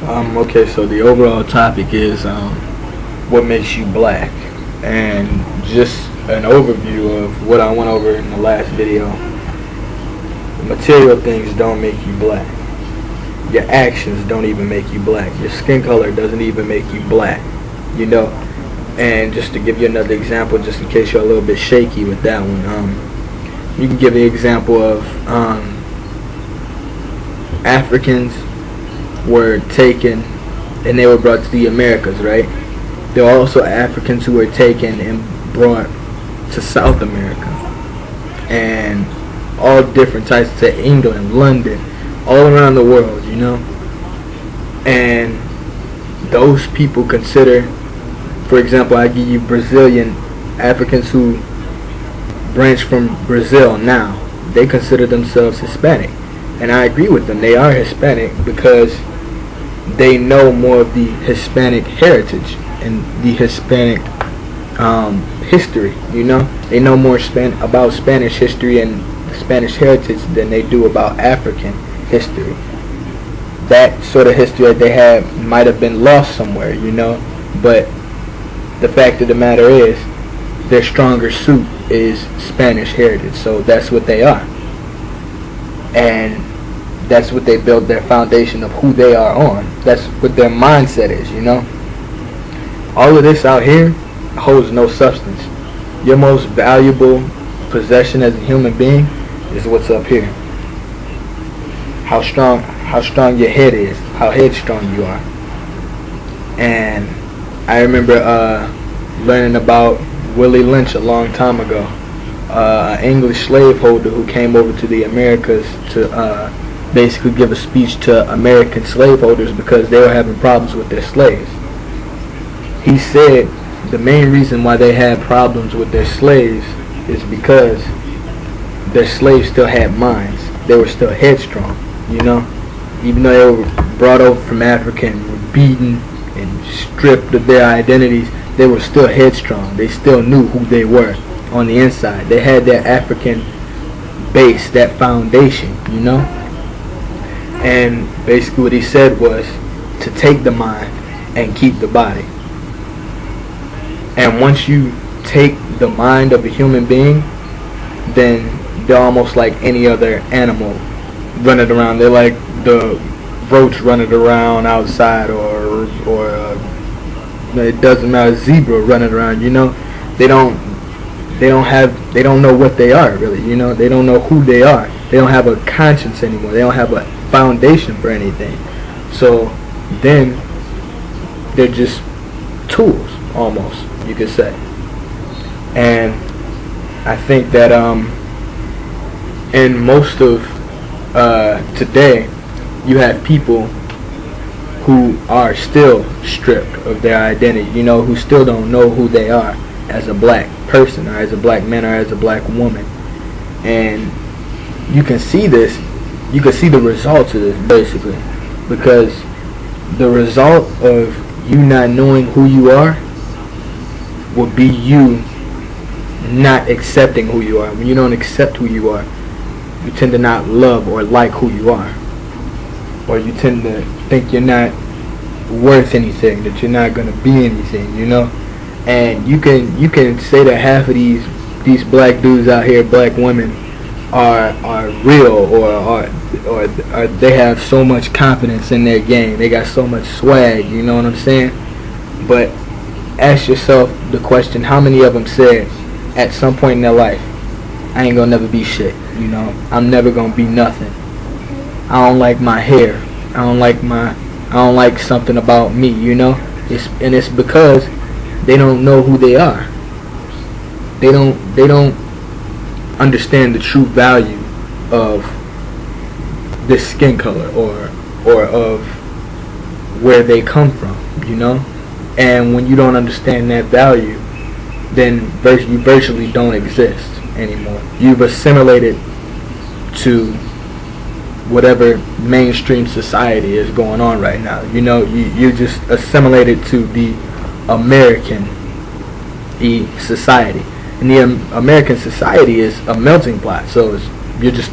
Okay, so the overall topic is what makes you black, and just an overview of what I went over in the last video. Material things don't make you black. Your actions don't even make you black. Your skin color doesn't even make you black, you know. And just to give you another example, just in case you're a little bit shaky with that one, you can give the example of Africans were taken and they were brought to the Americas, right? There are also Africans who were taken and brought to South America, and all different types, to England, London, all around the world, you know. And those people consider, for example, I give you Brazilian Africans who branch from Brazil now, they consider themselves Hispanic. And I agree with them. They are Hispanic because they know more of the Hispanic heritage and the Hispanic history, you know. They know more about Spanish history and Spanish heritage than they do about African history. That sort of history that they have might have been lost somewhere, you know. But the fact of the matter is, their stronger suit is Spanish heritage, so that's what they are. And that's what they built their foundation of who they are on. That's what their mindset is, you know. All of this out here holds no substance. Your most valuable possession as a human being is what's up here. How strong your head is, how headstrong you are. And I remember learning about Willie Lynch a long time ago, an English slaveholder who came over to the Americas to basically give a speech to American slaveholders because they were having problems with their slaves. He said the main reason why they had problems with their slaves is because their slaves still had minds. They were still headstrong, you know. Even though they were brought over from Africa and were beaten and stripped of their identities, they were still headstrong. They still knew who they were on the inside. They had that African base, that foundation, you know. And basically what he said was to take the mind and keep the body. And once you take the mind of a human being, then they're almost like any other animal running around. They're like the roach running around outside, or it doesn't matter, zebra running around, you know. They don't know what they are really, you know. They don't know who they are. They don't have a conscience anymore. They don't have a foundation for anything. So then they're just tools, almost, you could say. And I think that in most of today, you have people who are still stripped of their identity, you know, who still don't know who they are as a black person, or as a black man, or as a black woman. And you can see this, you can see the results of this, basically, because the result of you not knowing who you are will be you not accepting who you are. When you don't accept who you are, you tend to not love or like who you are, or you tend to think you're not worth anything, that you're not going to be anything, you know. And you can say that half of these black dudes out here, black women, are real, or they have so much confidence in their game, they got so much swag, you know what I'm saying? But ask yourself the question, how many of them said at some point in their life, I ain't gonna never be shit, you know, I'm never gonna be nothing, I don't like my hair, I don't like something about me, you know. It's because they don't know who they are. They don't understand the true value of this skin color, or of where they come from, you know. And when you don't understand that value, then you virtually don't exist anymore. You've assimilated to whatever mainstream society is going on right now. You know, you just assimilated to the American society. And the American society is a melting pot. So you're just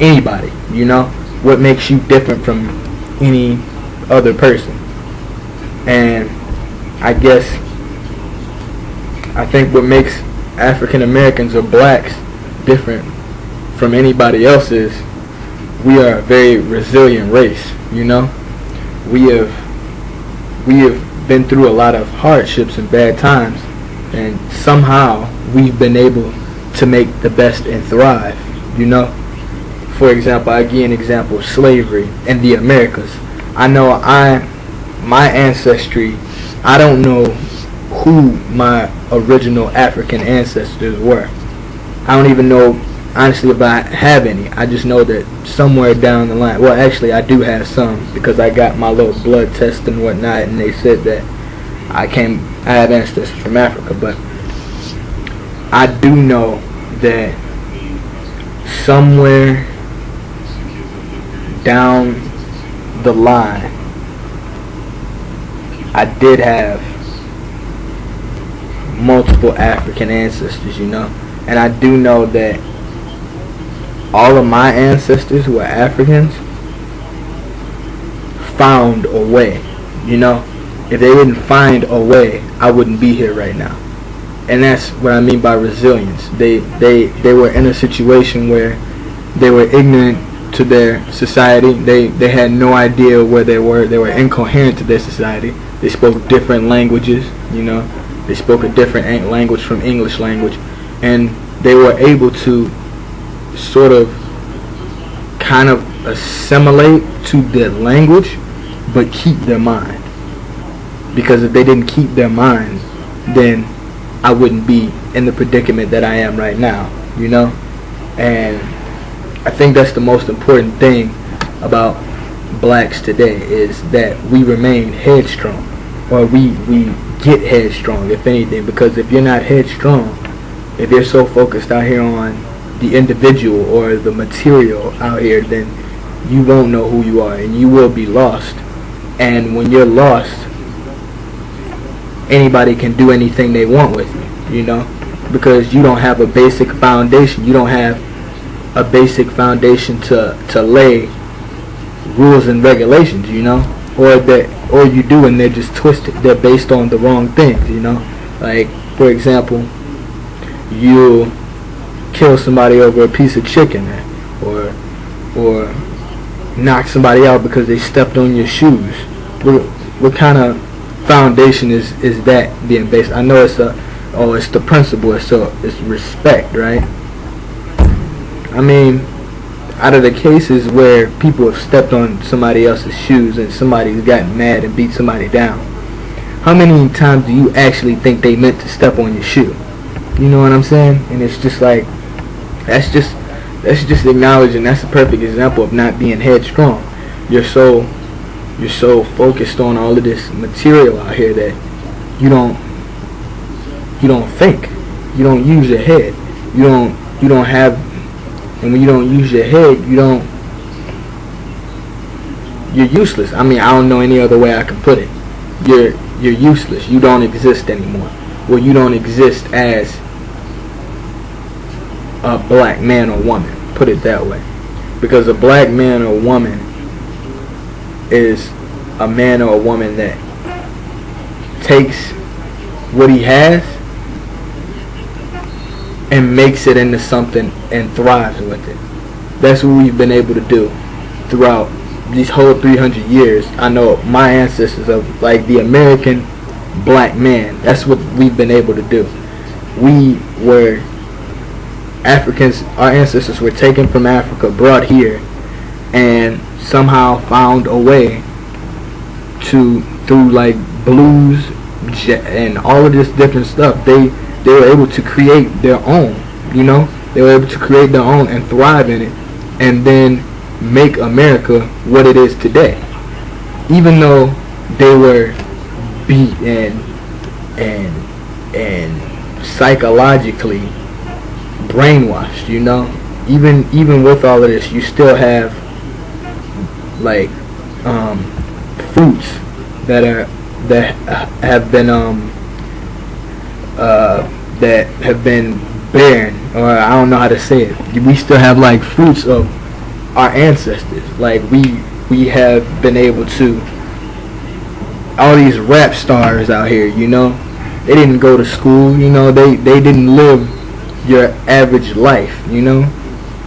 anybody, you know. What makes you different from any other person. And I think what makes African Americans or blacks different from anybody else is we are a very resilient race. You know, we have been through a lot of hardships and bad times, and somehow we've been able to make the best and thrive. You know, for example, I give you an example of slavery in the Americas. I know my ancestry, I don't know who my original African ancestors were. I don't even know, honestly, if I have any. I just know that somewhere down the line, well, actually, I do have some, because I got my little blood test and whatnot, and they said that I have ancestors from Africa. But I do know that somewhere down the line, I did have multiple African ancestors, you know. And I do know that all of my ancestors who are Africans found a way, you know. If they didn't find a way, I wouldn't be here right now. And that's what I mean by resilience. They were in a situation where they were ignorant to their society. They had no idea where they were. They were incoherent to their society. They spoke different languages, you know. They spoke a different language from English language, and they were able to sort of kind of assimilate to their language but keep their mind. Because if they didn't keep their mind, then I wouldn't be in the predicament that I am right now, you know. And I think that's the most important thing about blacks today, is that we remain headstrong, or we get headstrong, if anything. Because if you're not headstrong, if you're so focused out here on the individual or the material out here, then you won't know who you are, and you will be lost. And when you're lost, anybody can do anything they want with you, you know, because you don't have a basic foundation. You don't have a basic foundation to lay rules and regulations, you know, or you do, and they're just twisted. They're based on the wrong things, you know. Like, for example, you kill somebody over a piece of chicken, or knock somebody out because they stepped on your shoes. What kind of foundation is that being based? I know it's the principle, it's respect, right? I mean, out of the cases where people have stepped on somebody else's shoes and somebody's gotten mad and beat somebody down, how many times do you actually think they meant to step on your shoe? You know what I'm saying? And it's just like, that's just acknowledging. That's a perfect example of not being headstrong. You're so focused on all of this material out here that you don't think. You don't use your head. You don't have. And when you don't use your head, you're useless. I mean, I don't know any other way I can put it. You're useless. You don't exist anymore. Well, you don't exist as a black man or woman. Put it that way. Because a black man or woman is a man or a woman that takes what he has and makes it into something and thrives with it. That's what we've been able to do throughout these whole 300 years. I know my ancestors of, like, the American black man, that's what we've been able to do. We were Africans. Our ancestors were taken from Africa, brought here, and somehow found a way to, through like blues and all of this different stuff, they were able to create their own, you know. They were able to create their own and thrive in it, and then make America what it is today. Even though they were beat and psychologically brainwashed, you know. Even with all of this, you still have like fruits that have been barren, or I don't know how to say it. We still have like fruits of our ancestors. Like we have been able to all these rap stars out here, you know, they didn't go to school, you know, they didn't live your average life, you know.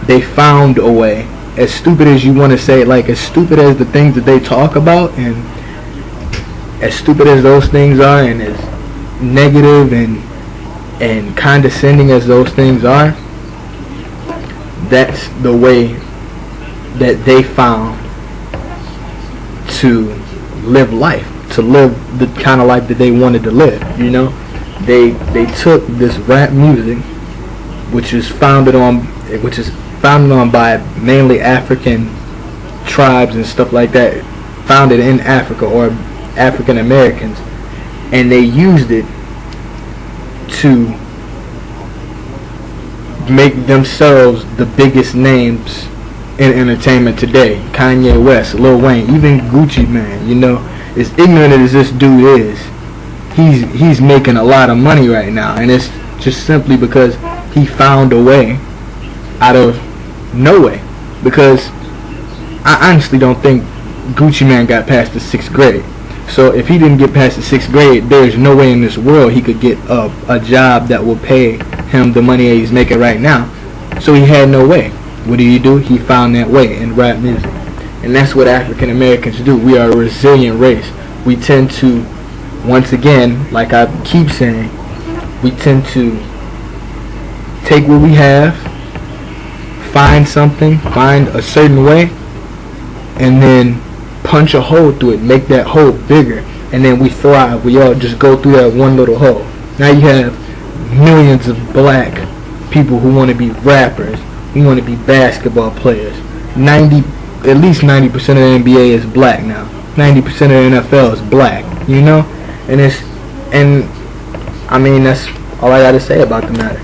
They found a way. As stupid as you want to say, like as stupid as the things that they talk about, and as stupid as those things are, and as negative and condescending as those things are, that's the way that they found to live life, to live the kind of life that they wanted to live, you know. They took this rap music, which is founded on by mainly African tribes and stuff like that, founded in Africa, or African Americans, and they used it to make themselves the biggest names in entertainment today. Kanye West, Lil Wayne, even Gucci Mane, you know. As ignorant as this dude is, he's making a lot of money right now, and it's just simply because he found a way out of no way. Because I honestly don't think Gucci Mane got past the 6th grade. So if he didn't get past the 6th grade, there's no way in this world he could get a job that will pay him the money that he's making right now. So he had no way. What do? He found that way in rap music. And that's what African Americans do. We are a resilient race. We tend to, once again, like I keep saying, we tend to take what we have, find something, find a certain way, and then punch a hole through it, make that hole bigger, and then we thrive. We all just go through that one little hole. Now you have millions of black people who want to be rappers, who want to be basketball players. At least 90% of the NBA is black now. 90% of the NFL is black, you know? And I mean, that's all I gotta say about the matter.